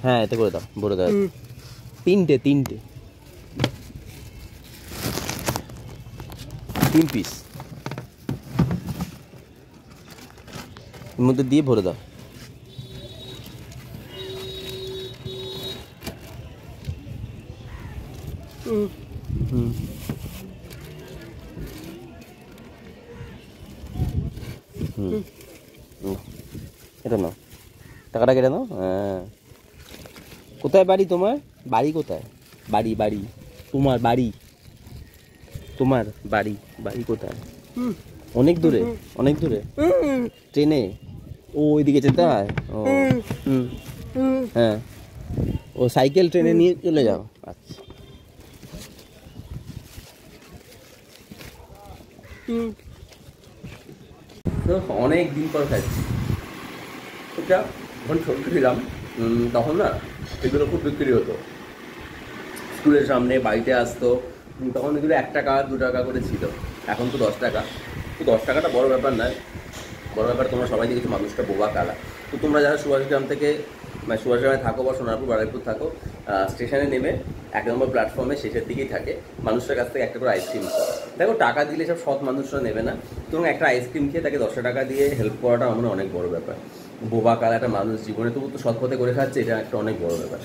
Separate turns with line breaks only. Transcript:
হ্যাঁ এতে করে দাও, ভরে দাও। তিনটে 3 পিস এর মধ্যে দিয়ে ভরে দাও। এটা নাও, টাকাটা কেটে নাও। হ্যাঁ, কোথায় বাড়ি তোমার? বাড়ি কোথায়? বাড়ি তোমার বাড়ি, তোমার বাড়ি কোথায়? অনেক দূরে, অনেক দূরে। ট্রেনে? ও ওইদিকে যেতে হয়। ও হ্যাঁ, ও সাইকেল ট্রেনে নিয়ে চলে যাও। আচ্ছা, তো অনেক দিন পর খাচ্ছি এটা। যখন ছোট ছিলাম তখন না এগুলো খুব বিক্রি হতো, স্কুলের সামনে বাড়িতে আসতো, তখন এগুলো 1 টাকা 2 টাকা করে ছিল। এখন তো 10 টাকা। তো 10 টাকাটা বড় ব্যাপার নয়, বড় ব্যাপার তোমরা সবাই দেখেছো মানুষটা বোবা কালা। তো তোমরা যারা সুভাষগ্রাম থেকে মানে সুভাষগ্রামে থাকো বা সোনারপুর বারুইপুর থাকো, স্টেশনে নেমে 1 নম্বর প্ল্যাটফর্মে শেষের দিকেই থাকে, মানুষের কাছ থেকে একটা করে আইসক্রিম। দেখো টাকা দিলে সব সৎ মানুষরা নেবে না, এবং একটা আইসক্রিম খেয়ে তাকে 10 টাকা দিয়ে হেল্প করাটা আমার অনেক বড় ব্যাপার। বোবা কালা একটা মানুষ জীবনে তবু তো সৎ পথে করে খাচ্ছে, এটা একটা অনেক বড় ব্যাপার।